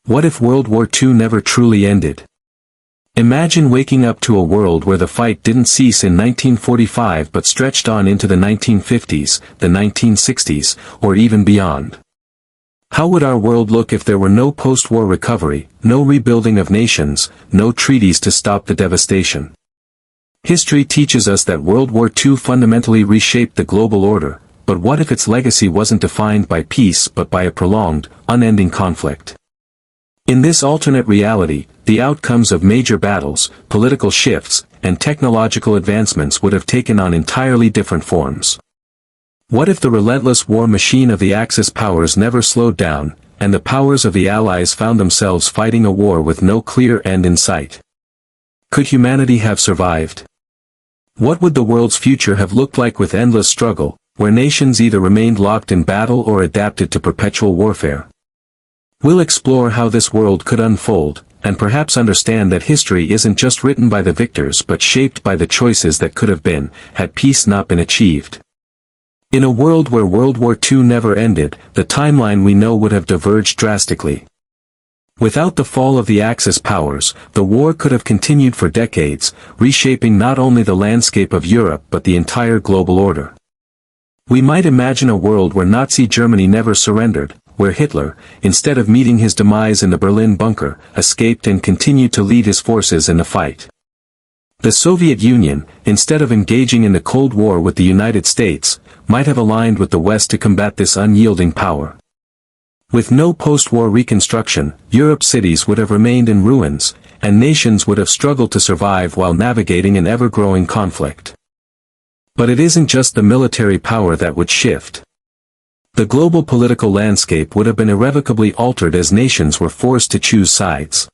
What if World War II never truly ended? Imagine waking up to a world where the fight didn't cease in 1945 but stretched on into the 1950s, the 1960s, or even beyond. How would our world look if there were no post-war recovery, no rebuilding of nations, no treaties to stop the devastation? History teaches us that World War II fundamentally reshaped the global order, but what if its legacy wasn't defined by peace but by a prolonged, unending conflict? In this alternate reality, the outcomes of major battles, political shifts, and technological advancements would have taken on entirely different forms. What if the relentless war machine of the Axis powers never slowed down, and the powers of the Allies found themselves fighting a war with no clear end in sight? Could humanity have survived? What would the world's future have looked like with endless struggle, where nations either remained locked in battle or adapted to perpetual warfare? We'll explore how this world could unfold, and perhaps understand that history isn't just written by the victors but shaped by the choices that could have been, had peace not been achieved. In a world where World War II never ended, the timeline we know would have diverged drastically. Without the fall of the Axis powers, the war could have continued for decades, reshaping not only the landscape of Europe but the entire global order. We might imagine a world where Nazi Germany never surrendered, where Hitler, instead of meeting his demise in the Berlin bunker, escaped and continued to lead his forces in the fight. The Soviet Union, instead of engaging in the Cold War with the United States, might have aligned with the West to combat this unyielding power. With no post-war reconstruction, Europe's cities would have remained in ruins, and nations would have struggled to survive while navigating an ever-growing conflict. But it isn't just the military power that would shift. The global political landscape would have been irrevocably altered as nations were forced to choose sides.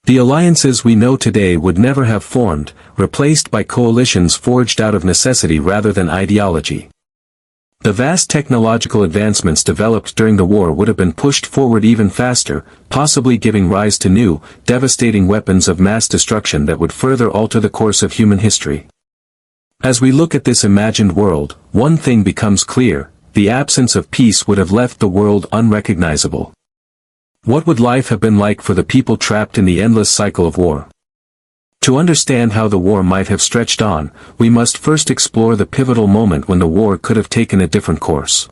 The alliances we know today would never have formed, replaced by coalitions forged out of necessity rather than ideology. The vast technological advancements developed during the war would have been pushed forward even faster, possibly giving rise to new, devastating weapons of mass destruction that would further alter the course of human history. As we look at this imagined world, one thing becomes clear: the absence of peace would have left the world unrecognizable. What would life have been like for the people trapped in the endless cycle of war? To understand how the war might have stretched on, we must first explore the pivotal moment when the war could have taken a different course.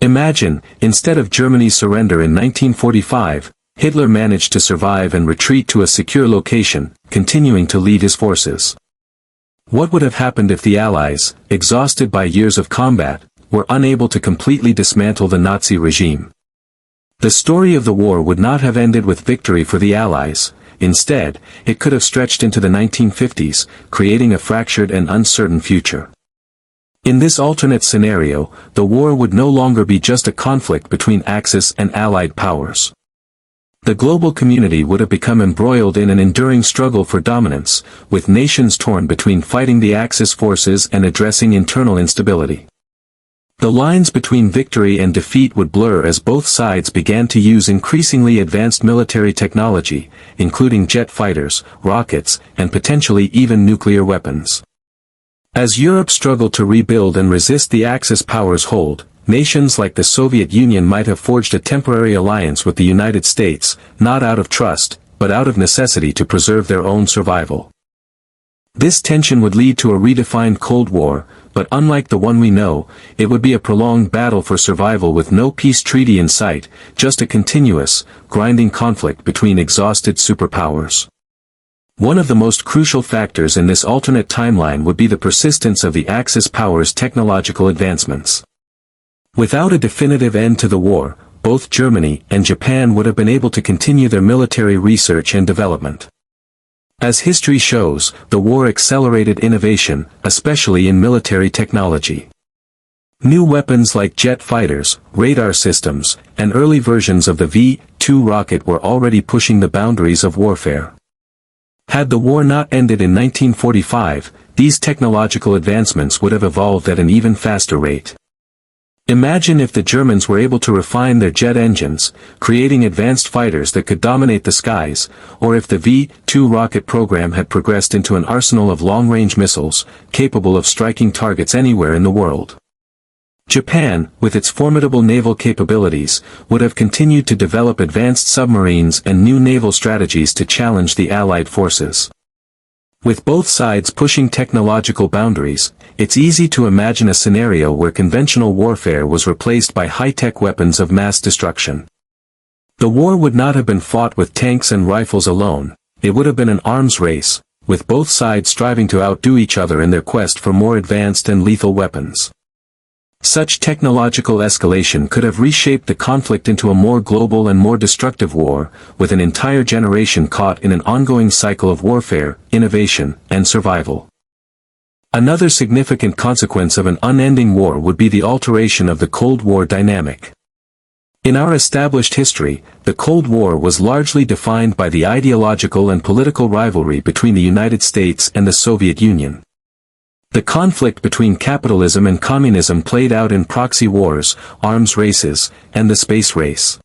Imagine, instead of Germany's surrender in 1945, Hitler managed to survive and retreat to a secure location, continuing to lead his forces. What would have happened if the Allies, exhausted by years of combat, were unable to completely dismantle the Nazi regime? The story of the war would not have ended with victory for the Allies. Instead, it could have stretched into the 1950s, creating a fractured and uncertain future. In this alternate scenario, the war would no longer be just a conflict between Axis and Allied powers. The global community would have become embroiled in an enduring struggle for dominance, with nations torn between fighting the Axis forces and addressing internal instability. The lines between victory and defeat would blur as both sides began to use increasingly advanced military technology, including jet fighters, rockets, and potentially even nuclear weapons. As Europe struggled to rebuild and resist the Axis powers' hold, nations like the Soviet Union might have forged a temporary alliance with the United States, not out of trust, but out of necessity to preserve their own survival. This tension would lead to a redefined Cold War, but unlike the one we know, it would be a prolonged battle for survival with no peace treaty in sight, just a continuous, grinding conflict between exhausted superpowers. One of the most crucial factors in this alternate timeline would be the persistence of the Axis powers' technological advancements. Without a definitive end to the war, both Germany and Japan would have been able to continue their military research and development. As history shows, the war accelerated innovation, especially in military technology. New weapons like jet fighters, radar systems, and early versions of the V-2 rocket were already pushing the boundaries of warfare. Had the war not ended in 1945, these technological advancements would have evolved at an even faster rate. Imagine if the Germans were able to refine their jet engines, creating advanced fighters that could dominate the skies, or if the V-2 rocket program had progressed into an arsenal of long-range missiles, capable of striking targets anywhere in the world. Japan, with its formidable naval capabilities, would have continued to develop advanced submarines and new naval strategies to challenge the Allied forces. With both sides pushing technological boundaries, it's easy to imagine a scenario where conventional warfare was replaced by high-tech weapons of mass destruction. The war would not have been fought with tanks and rifles alone, it would have been an arms race, with both sides striving to outdo each other in their quest for more advanced and lethal weapons. Such technological escalation could have reshaped the conflict into a more global and more destructive war, with an entire generation caught in an ongoing cycle of warfare, innovation, and survival. Another significant consequence of an unending war would be the alteration of the Cold War dynamic. In our established history, the Cold War was largely defined by the ideological and political rivalry between the United States and the Soviet Union. The conflict between capitalism and communism played out in proxy wars, arms races, and the space race.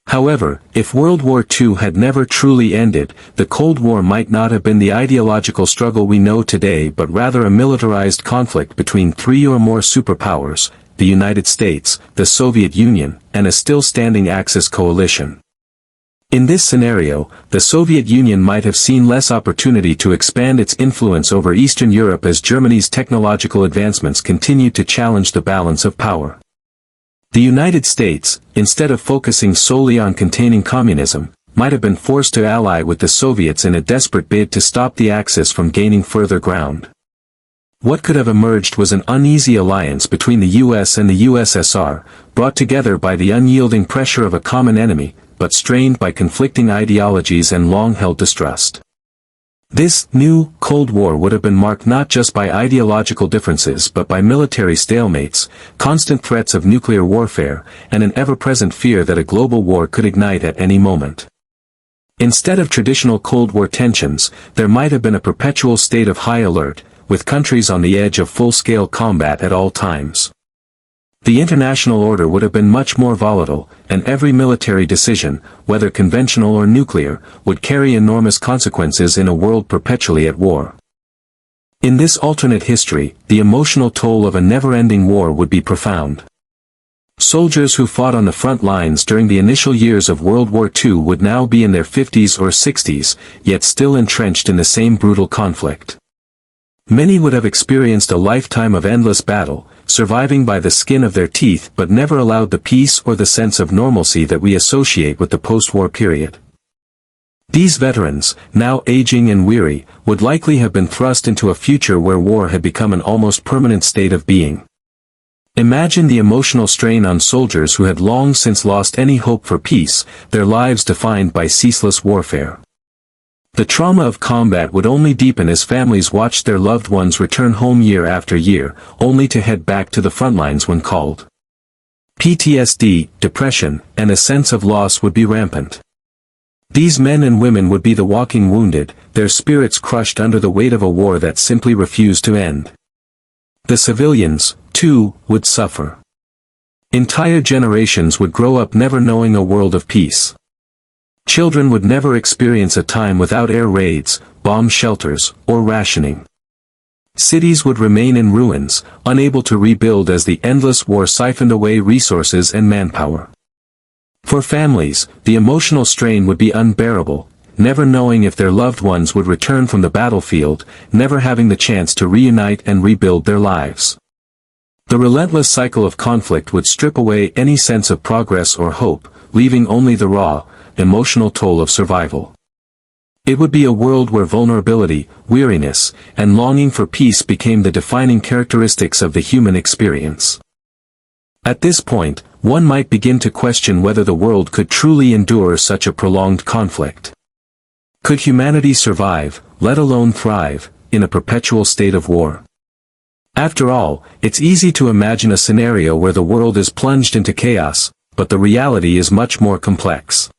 However, if World War II had never truly ended, the Cold War might not have been the ideological struggle we know today but rather a militarized conflict between three or more superpowers, the United States, the Soviet Union, and a still-standing Axis coalition. In this scenario, the Soviet Union might have seen less opportunity to expand its influence over Eastern Europe as Germany's technological advancements continued to challenge the balance of power. The United States, instead of focusing solely on containing communism, might have been forced to ally with the Soviets in a desperate bid to stop the Axis from gaining further ground. What could have emerged was an uneasy alliance between the US and the USSR, brought together by the unyielding pressure of a common enemy, but strained by conflicting ideologies and long-held distrust. This new Cold War would have been marked not just by ideological differences but by military stalemates, constant threats of nuclear warfare, and an ever-present fear that a global war could ignite at any moment. Instead of traditional Cold War tensions, there might have been a perpetual state of high alert, with countries on the edge of full-scale combat at all times. The international order would have been much more volatile, and every military decision, whether conventional or nuclear, would carry enormous consequences in a world perpetually at war. In this alternate history, the emotional toll of a never-ending war would be profound. Soldiers who fought on the front lines during the initial years of World War II would now be in their 50s or 60s, yet still entrenched in the same brutal conflict. Many would have experienced a lifetime of endless battle, surviving by the skin of their teeth but never allowed the peace or the sense of normalcy that we associate with the post-war period. These veterans, now aging and weary, would likely have been thrust into a future where war had become an almost permanent state of being. Imagine the emotional strain on soldiers who had long since lost any hope for peace, their lives defined by ceaseless warfare. The trauma of combat would only deepen as families watched their loved ones return home year after year, only to head back to the front lines when called. PTSD, depression, and a sense of loss would be rampant. These men and women would be the walking wounded, their spirits crushed under the weight of a war that simply refused to end. The civilians, too, would suffer. Entire generations would grow up never knowing a world of peace. Children would never experience a time without air raids, bomb shelters, or rationing. Cities would remain in ruins, unable to rebuild as the endless war siphoned away resources and manpower. For families, the emotional strain would be unbearable, never knowing if their loved ones would return from the battlefield, never having the chance to reunite and rebuild their lives. The relentless cycle of conflict would strip away any sense of progress or hope, leaving only the raw, emotional toll of survival. It would be a world where vulnerability, weariness, and longing for peace became the defining characteristics of the human experience. At this point, one might begin to question whether the world could truly endure such a prolonged conflict. Could humanity survive, let alone thrive, in a perpetual state of war? After all, it's easy to imagine a scenario where the world is plunged into chaos, but the reality is much more complex.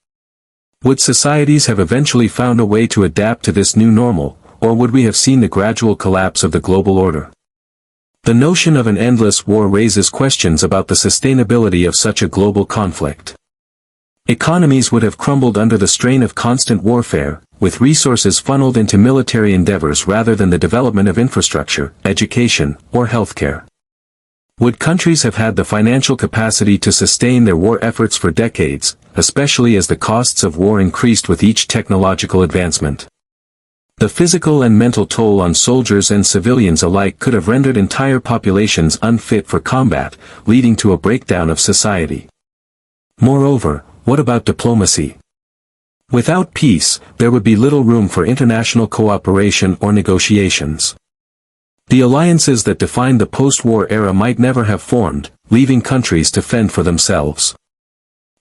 Would societies have eventually found a way to adapt to this new normal, or would we have seen the gradual collapse of the global order? The notion of an endless war raises questions about the sustainability of such a global conflict. Economies would have crumbled under the strain of constant warfare, with resources funneled into military endeavors rather than the development of infrastructure, education, or healthcare. Would countries have had the financial capacity to sustain their war efforts for decades, especially as the costs of war increased with each technological advancement? The physical and mental toll on soldiers and civilians alike could have rendered entire populations unfit for combat, leading to a breakdown of society. Moreover, what about diplomacy? Without peace, there would be little room for international cooperation or negotiations. The alliances that defined the post-war era might never have formed, leaving countries to fend for themselves.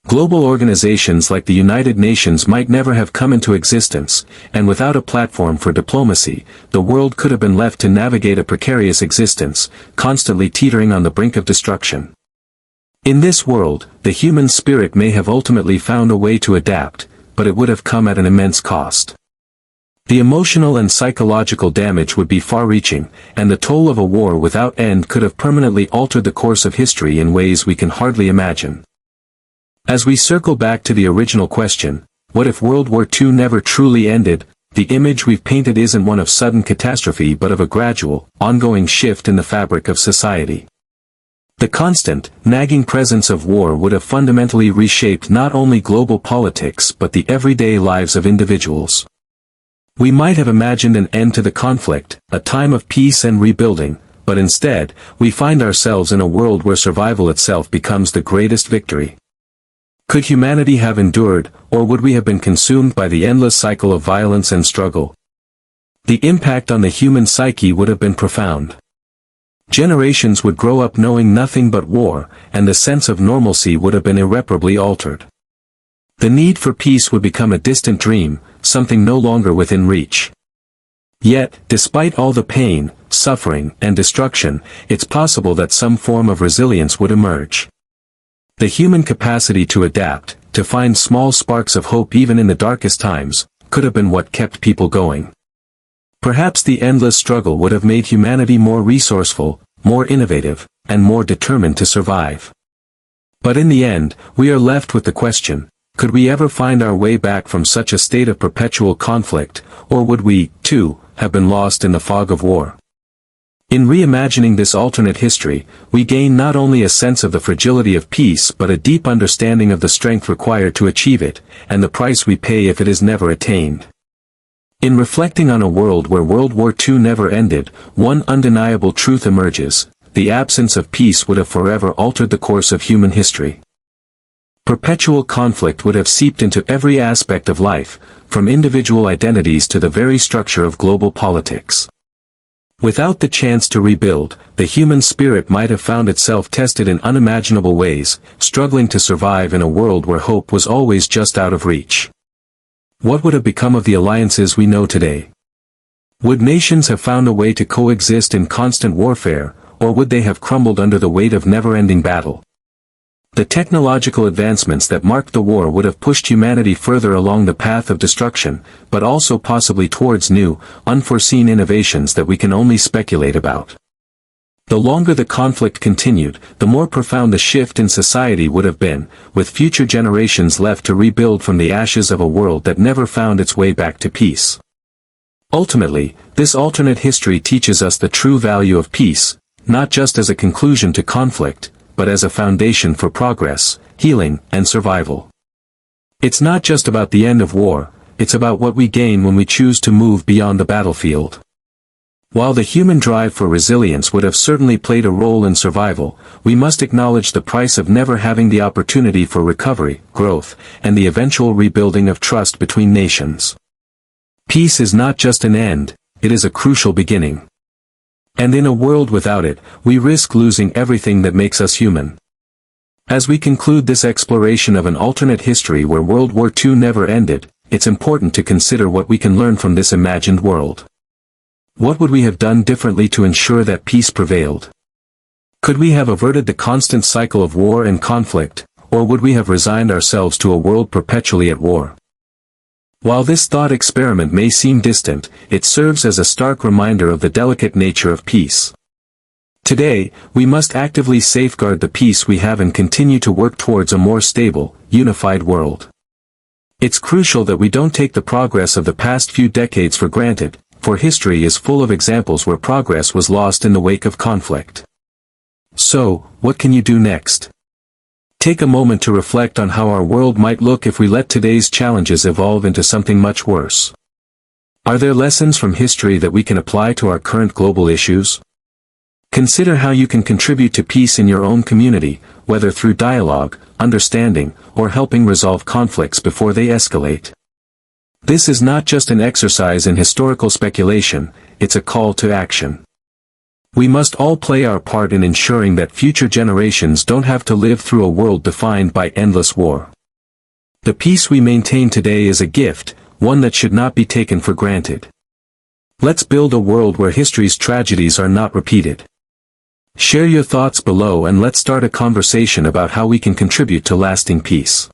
Global organizations like the United Nations might never have come into existence, and without a platform for diplomacy, the world could have been left to navigate a precarious existence, constantly teetering on the brink of destruction. In this world, the human spirit may have ultimately found a way to adapt, but it would have come at an immense cost. The emotional and psychological damage would be far-reaching, and the toll of a war without end could have permanently altered the course of history in ways we can hardly imagine. As we circle back to the original question, what if World War II never truly ended? The image we've painted isn't one of sudden catastrophe but of a gradual, ongoing shift in the fabric of society. The constant, nagging presence of war would have fundamentally reshaped not only global politics but the everyday lives of individuals. We might have imagined an end to the conflict, a time of peace and rebuilding, but instead, we find ourselves in a world where survival itself becomes the greatest victory. Could humanity have endured, or would we have been consumed by the endless cycle of violence and struggle? The impact on the human psyche would have been profound. Generations would grow up knowing nothing but war, and the sense of normalcy would have been irreparably altered. The need for peace would become a distant dream, something no longer within reach. Yet, despite all the pain, suffering, and destruction, it's possible that some form of resilience would emerge. The human capacity to adapt, to find small sparks of hope even in the darkest times, could have been what kept people going. Perhaps the endless struggle would have made humanity more resourceful, more innovative, and more determined to survive. But in the end, we are left with the question, could we ever find our way back from such a state of perpetual conflict, or would we, too, have been lost in the fog of war? In reimagining this alternate history, we gain not only a sense of the fragility of peace but a deep understanding of the strength required to achieve it, and the price we pay if it is never attained. In reflecting on a world where World War II never ended, one undeniable truth emerges: the absence of peace would have forever altered the course of human history. Perpetual conflict would have seeped into every aspect of life, from individual identities to the very structure of global politics. Without the chance to rebuild, the human spirit might have found itself tested in unimaginable ways, struggling to survive in a world where hope was always just out of reach. What would have become of the alliances we know today? Would nations have found a way to coexist in constant warfare, or would they have crumbled under the weight of never-ending battle? The technological advancements that marked the war would have pushed humanity further along the path of destruction, but also possibly towards new, unforeseen innovations that we can only speculate about. The longer the conflict continued, the more profound the shift in society would have been, with future generations left to rebuild from the ashes of a world that never found its way back to peace. Ultimately, this alternate history teaches us the true value of peace, not just as a conclusion to conflict, but as a foundation for progress, healing, and survival. It's not just about the end of war, it's about what we gain when we choose to move beyond the battlefield. While the human drive for resilience would have certainly played a role in survival, we must acknowledge the price of never having the opportunity for recovery, growth, and the eventual rebuilding of trust between nations. Peace is not just an end, it is a crucial beginning. And in a world without it, we risk losing everything that makes us human. As we conclude this exploration of an alternate history where World War II never ended, it's important to consider what we can learn from this imagined world. What would we have done differently to ensure that peace prevailed? Could we have averted the constant cycle of war and conflict, or would we have resigned ourselves to a world perpetually at war? While this thought experiment may seem distant, it serves as a stark reminder of the delicate nature of peace. Today, we must actively safeguard the peace we have and continue to work towards a more stable, unified world. It's crucial that we don't take the progress of the past few decades for granted, for history is full of examples where progress was lost in the wake of conflict. So, what can you do next? Take a moment to reflect on how our world might look if we let today's challenges evolve into something much worse. Are there lessons from history that we can apply to our current global issues? Consider how you can contribute to peace in your own community, whether through dialogue, understanding, or helping resolve conflicts before they escalate. This is not just an exercise in historical speculation, it's a call to action. We must all play our part in ensuring that future generations don't have to live through a world defined by endless war. The peace we maintain today is a gift, one that should not be taken for granted. Let's build a world where history's tragedies are not repeated. Share your thoughts below and let's start a conversation about how we can contribute to lasting peace.